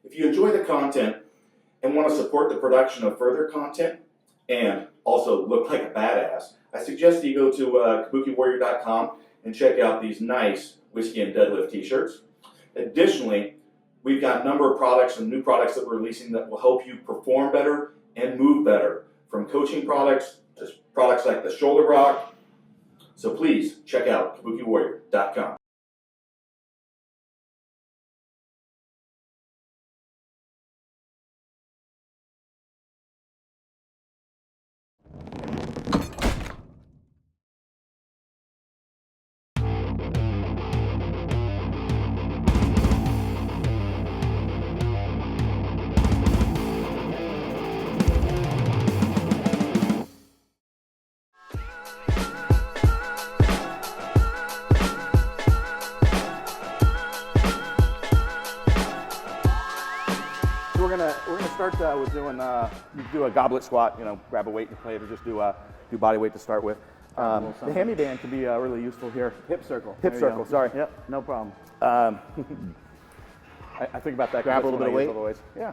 If you enjoy the content and want to support the production of further content and also look like a badass, I suggest you go to kabukiwarrior.com and check out these nice Whiskey and Deadlift t-shirts. Additionally, we've got a number of products and new products that we're releasing that will help you perform better and move better, from coaching products to products like the shoulder rock. So please check out kabukiwarrior.com. We're gonna start with doing you do a goblet squat. You know, grab a weight and plate, or just do body weight to start with. The hammy band can be really useful here. Hip circle. Hip circle. Sorry. Yep. No problem. I think about that. Grab a little bit of weight. Otherwise. Yeah.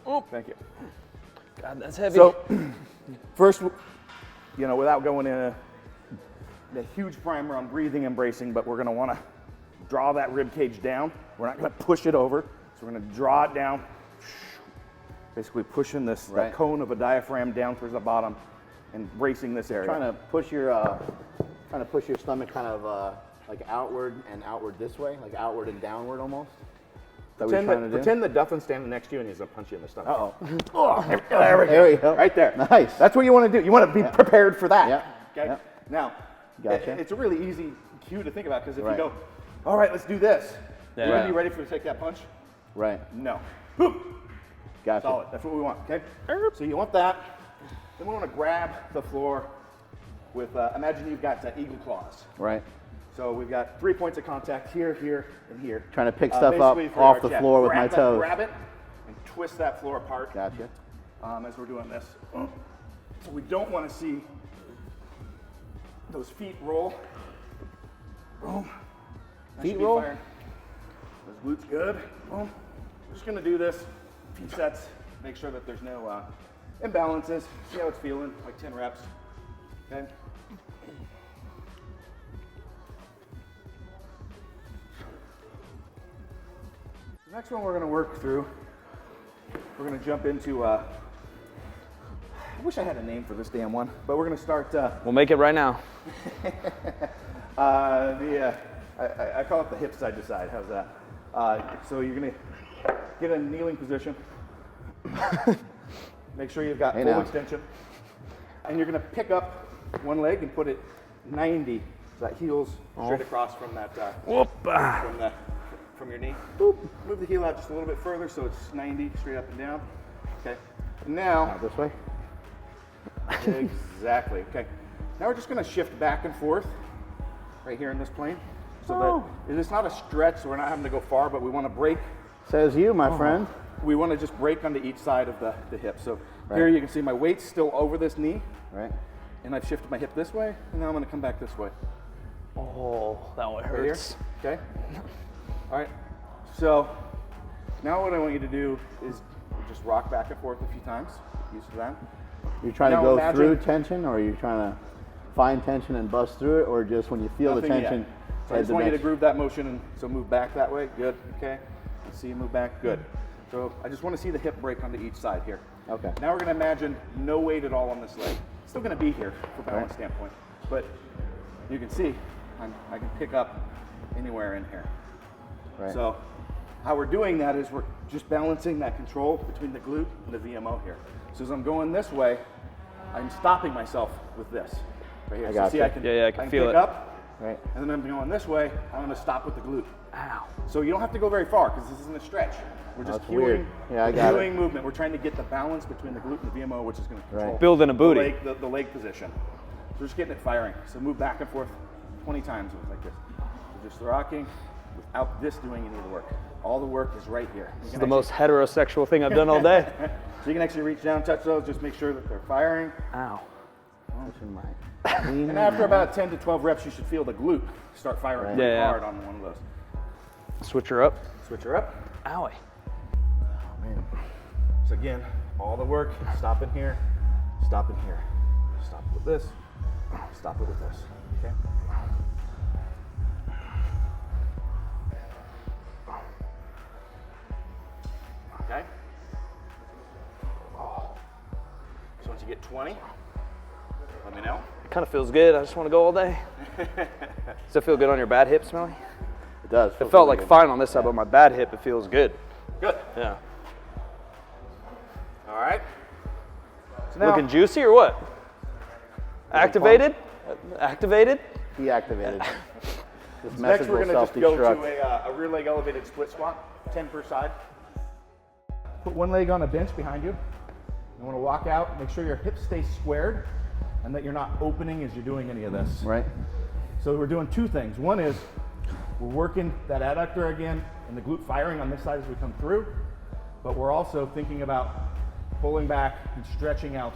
Oh, thank you. God, that's heavy. So, first, you know, without going in a huge primer on breathing and bracing, but we're gonna want to draw that rib cage down. We're not gonna push it over. So we're gonna draw it down, basically pushing this that cone of a diaphragm down towards the bottom and bracing this area. Trying to push your stomach kind of like outward and outward this way, like outward and downward almost. Pretend that Duffin's standing next to you and he's gonna punch you in the stomach. Uh-oh. There we go. Right there. Nice. That's what you want to do. You want to be prepared for that. Yep. Okay. Yep. Now, Gotcha. it's a really easy cue to think about, because if you go, all right, let's do this. You're gonna be ready to take that punch? Right. No. Gotcha. Solid. That's what we want. Okay. So you want that. Then we want to grab the floor with. Imagine you've got eagle claws. Right. So we've got 3 points of contact here, here, and here. Trying to pick stuff up off the floor with my toes. Grab it and twist that floor apart. Gotcha. As we're doing this. So we don't want to see those feet roll. Boom. Feet roll? Firing. Those glutes good. Boom. We're just going to do this a few sets. Make sure that there's no imbalances. See how it's feeling, like 10 reps. Okay. The next one we're going to work through, we're going to jump into, I wish I had a name for this damn one, but we're going to start. We'll make it right now. I call it the hip side to side. How's that? So you're going to get in a kneeling position. Make sure you've got full extension. And you're going to pick up one leg and put it 90, so that heel's straight across from that from your knee. Boop. Move the heel out just a little bit further so it's 90 straight up and down. Okay. Now this way. Exactly. Okay. Now we're just going to shift back and forth right here in this plane, so that it's not a stretch, so we're not having to go far, but we want to break. Says you, my friend. We want to just break onto each side of the hip. So here you can see my weight's still over this knee. Right. And I've shifted my hip this way, and now I'm going to come back this way. Oh, that one hurts. Right here. Okay. All right. So now what I want you to do is just rock back and forth a few times. Get used to that. You're trying to go through tension, or are you trying to find tension and bust through it, or just when you feel the tension? So I just want you to groove that motion, and so move back that way. Good. Okay. See you move back. Good. So I just want to see the hip break onto each side here. Okay. Now we're going to imagine no weight at all on this leg. It's still going to be here from a balance standpoint, but you can see I can pick up anywhere in here. Right. So how we're doing that is we're just balancing that control between the glute and the VMO here. So as I'm going this way, I'm stopping myself with this right here. So see, I can feel pick it. up, right. And then I'm going this way. I'm going to stop with the glute. Ow. So you don't have to go very far, because this isn't a stretch. We're just cueing movement. We're trying to get the balance between the glute and the VMO, which is going to control building a booty. The leg position. So we're just getting it firing. So move back and forth 20 times like this. So just rocking without this doing any of the work. All the work is right here. This is the most heterosexual thing I've done all day. So you can actually reach down, touch those, just make sure that they're firing. Ow. And after about 10 to 12 reps, you should feel the glute start firing hard on one of those. Switch her up. Switch her up. Owie. Oh, man. So again, all the work, stop in here, stop in here. Stop with this, stop it with this, okay? Okay? So once you get 20, let me know. It kind of feels good. I just want to go all day. Does it feel good on your bad hip, Smelly? It does. It felt like fine on this side, but my bad hip, it feels good. Good. Yeah. All right. So now, Looking juicy or what? Activated? Activated? Deactivated. This next message we're will gonna just go self-destruct. to a rear leg elevated split squat, 10 per side. Put one leg on a bench behind you. You want to walk out, make sure your hips stay squared and that you're not opening as you're doing any of this. Right. So we're doing two things. One is we're working that adductor again and the glute firing on this side as we come through, but we're also thinking about pulling back and stretching out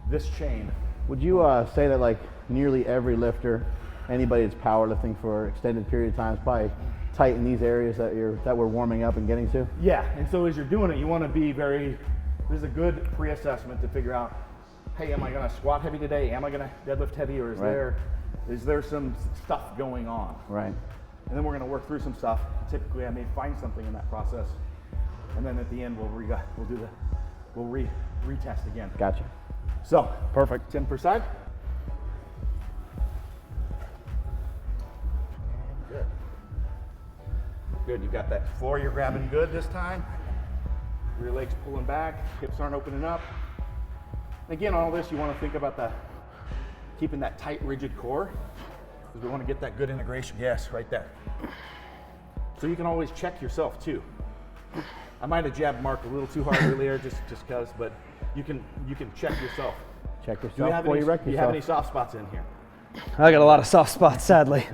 this chain. Would you say that like nearly every lifter, anybody that's powerlifting for extended period of time is probably tight in these areas that we're warming up and getting to? Yeah, and so as you're doing it, you want to be this is a good pre-assessment to figure out, hey, am I going to squat heavy today? Am I going to deadlift heavy, or is there some stuff going on? Right. And then we're going to work through some stuff. Typically, I may find something in that process, and then at the end we'll retest again. Gotcha. So perfect. 10 per side. Good. Good. You got that floor you're grabbing good this time. Rear legs pulling back. Hips aren't opening up. And again, all this you want to think about keeping that tight, rigid core, because we want to get that good integration. Yes, right there. So you can always check yourself too. I might have jabbed Mark a little too hard earlier, just because, but you can check yourself. Check Do yourself you have before any, you wreck do you have yourself. any soft spots in here? I got a lot of soft spots, sadly.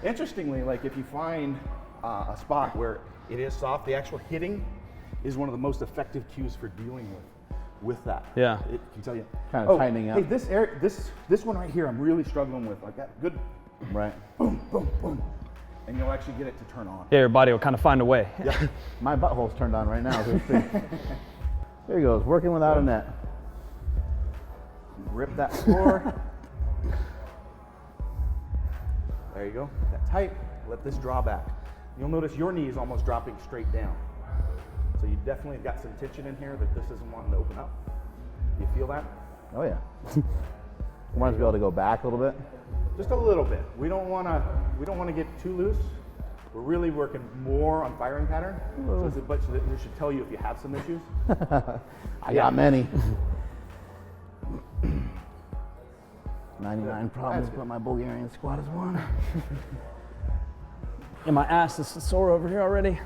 Interestingly, like if you find a spot where it is soft, the actual hitting is one of the most effective cues for dealing with that. Yeah. It can tell you. Kind of tightening up. Hey, this one right here, I'm really struggling with. Like that good Right. boom, boom, boom, and you'll actually get it to turn on. Yeah, your body will kind of find a way. Yeah. My butthole's turned on right now. There he goes, working without a net. Rip that floor. There you go. That tight. Let this draw back. You'll notice your knee is almost dropping straight down. So you definitely got some tension in here that this isn't wanting to open up. You feel that? Oh yeah. Want us to be able to go back a little bit? Just a little bit. We don't want to get too loose. We're really working more on firing pattern. So it's a bunch that should tell you if you have some issues. I got many. 99 problems, but my Bulgarian squat is one. And my ass is sore over here already.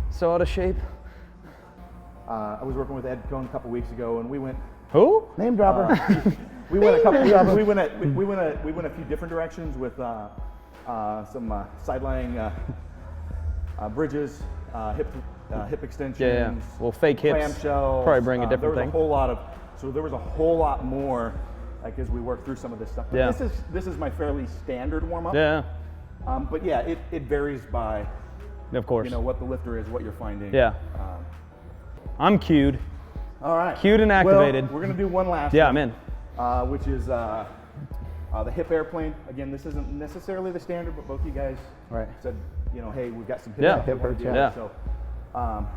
So out of shape. I was working with Ed Cohn a couple weeks ago, and we went. Who? Name dropper. We went a few different directions with some side-lying bridges, hip extensions. Yeah. Well, fake hips clamshells. probably bring a different there thing. There was a whole lot more, like as we work through some of this stuff. But Yeah. This is my fairly standard warm-up. Yeah. But yeah, it varies by Of course. what the lifter is, what you're finding. Yeah. I'm cued. All right. Cued and activated. Well, we're gonna do one last. Yeah, one, I'm in. which is the hip airplane. Again, this isn't necessarily the standard, but both you guys said, hey, we've got some hip Yeah. Hip hurts, yeah. So,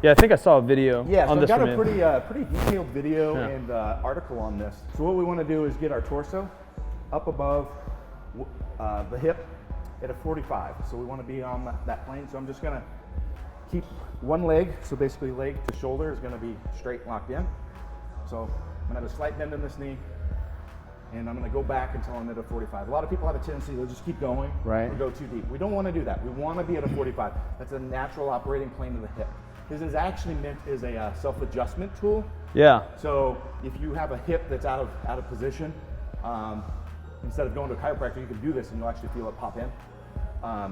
Yeah, I think I saw a video yeah, so on I've this got from a you. pretty detailed video Yeah. and article on this. So what we want to do is get our torso up above the hip at a 45. So we want to be on that plane. So I'm just gonna keep one leg, so basically leg to shoulder is gonna be straight locked in. So I'm gonna have a slight bend in this knee, and I'm gonna go back until I'm at a 45. A lot of people have a tendency to just keep going Right. or go too deep. We don't want to do that. We want to be at a 45. That's a natural operating plane of the hip. This is actually meant as a self-adjustment tool. Yeah. So if you have a hip that's out of position, instead of going to a chiropractor, you can do this and you'll actually feel it pop in.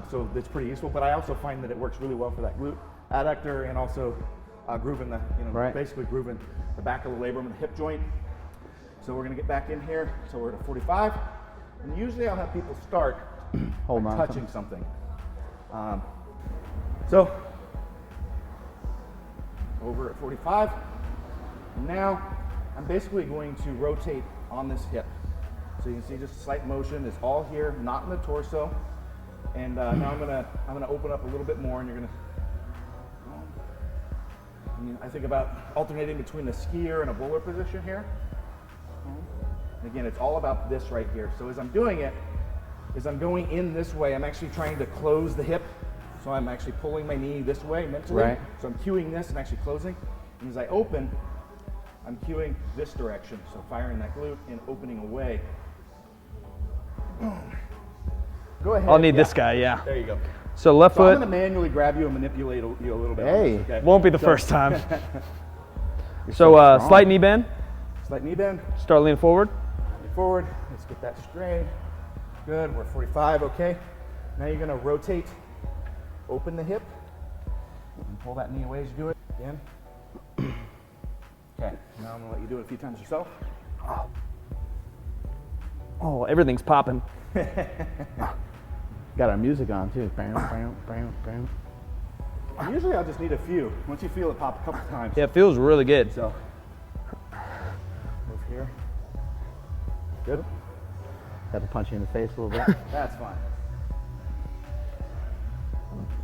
So it's pretty useful. But I also find that it works really well for that glute adductor and also grooving basically grooving the back of the labrum and the hip joint. So we're gonna get back in here. So we're at a 45, and usually I'll have people start Hold by on. touching something. So over at 45. And now I'm basically going to rotate on this hip. So you can see just slight motion. It's all here, not in the torso. And now I'm gonna open up a little bit more, and you're gonna. I think about alternating between the skier and a bowler position here. And again, it's all about this right here. So as I'm doing it, as I'm going in this way, I'm actually trying to close the hip. So I'm actually pulling my knee this way mentally. Right. So I'm cueing this and actually closing. And as I open, I'm cueing this direction. So firing that glute and opening away. Go ahead. I'll need this guy, yeah. There you go. So left So I'm foot. going to manually grab you and manipulate you a little bit. Hey. On this, okay? Won't be the first time. You're So strong. slight knee bend. Slight knee bend. Start leaning forward. Forward. Let's get that straight. Good. We're 45. Okay. Now you're going to rotate. Open the hip. And pull that knee away as you do it. Again. Okay. Now I'm going to let you do it a few times yourself. Oh, everything's popping. Got our music on too. Usually I'll just need a few. Once you feel it pop a couple times. Yeah, it feels really good. So. Move here. Good. Got to punch you in the face a little bit. That's fine.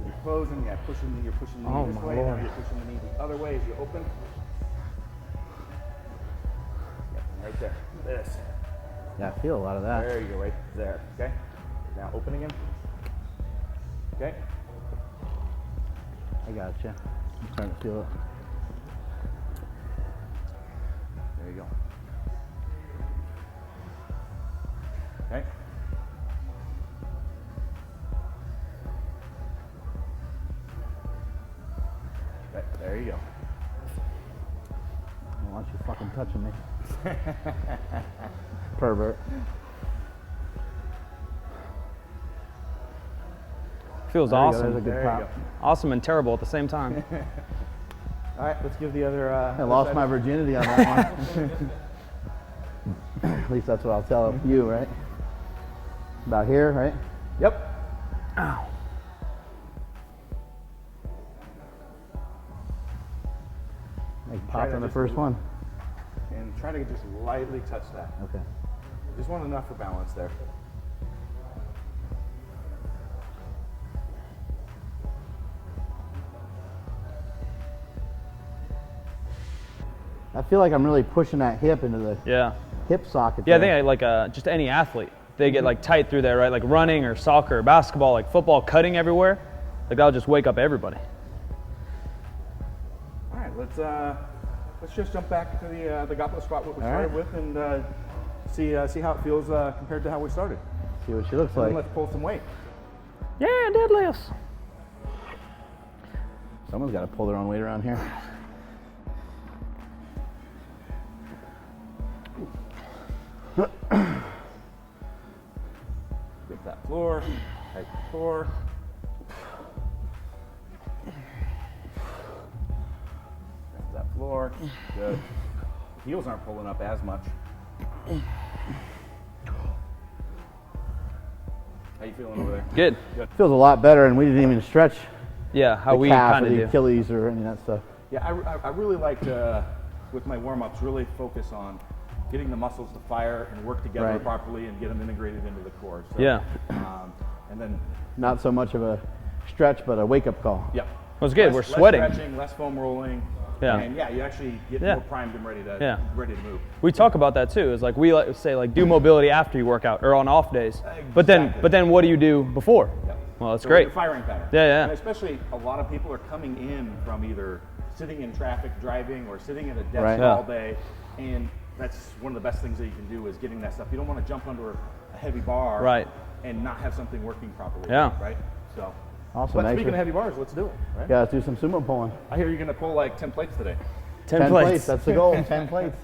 You're closing, yeah, you're pushing the knee Oh, this my way, Lord. now you're pushing the knee the other way as you open. Yep, right there. This. Yeah, I feel a lot of that. There you go, right there. Okay. Now open again. Okay. I got you. I'm starting to feel it. There you go. Okay. Okay, there you go. I don't want you fucking touching me. Pervert. Feels There you go, awesome. there's a good There you pop. go. Awesome and terrible at the same time. All right, let's give the other. I lost my virginity on that one. At least that's what I'll tell you, right? About here, right? Yep. Ow. Like Try popped to on the just first move. one. And try to just lightly touch that. Okay. Just want enough for balance there. I feel like I'm really pushing that hip into the Yeah. hip socket. Yeah, I there. think like just any athlete, they get like tight through there, right? Like running or soccer, or basketball, like football, cutting everywhere. Like that'll just wake up everybody. All right, let's just jump back to the goblet squat what we All started right. with and see how it feels compared to how we started. See what she looks And then like. let's pull some weight. Yeah, deadlifts. Someone's got to pull their own weight around here. Get that floor, tight the floor. Grab that floor. Good. Heels aren't pulling up as much. How you feeling over there? Good. Feels a lot better, and we didn't even stretch Yeah, how the we calf kind or of the do. Achilles or any of that stuff. Yeah, I really like to, with my warm-ups, really focus on getting the muscles to fire and work together Right. properly and get them integrated into the core. So, Yeah. And then, Not so much of a stretch, but a wake-up call. yeah. It was good. We're Less sweating. stretching, less foam rolling. Yeah. And yeah, you actually get Yeah. more primed and ready to Yeah. move. We talk about that too. Is like we like to say like do mobility after you work out or on off days. But then what do you do before? Yeah. Well, that's So great. your firing pattern. Yeah, yeah. And especially a lot of people are coming in from either sitting in traffic driving or sitting at a desk Right. all Yeah. day, and that's one of the best things that you can do is getting that stuff. You don't want to jump under a heavy bar Right. and not have something working properly. Yeah. Right. So. Awesome. But Make speaking sure- of heavy bars, let's do it. Right. Yeah, let's do some sumo pulling. I hear you're gonna pull like 10 plates today. 10 plates. That's the goal. 10 plates.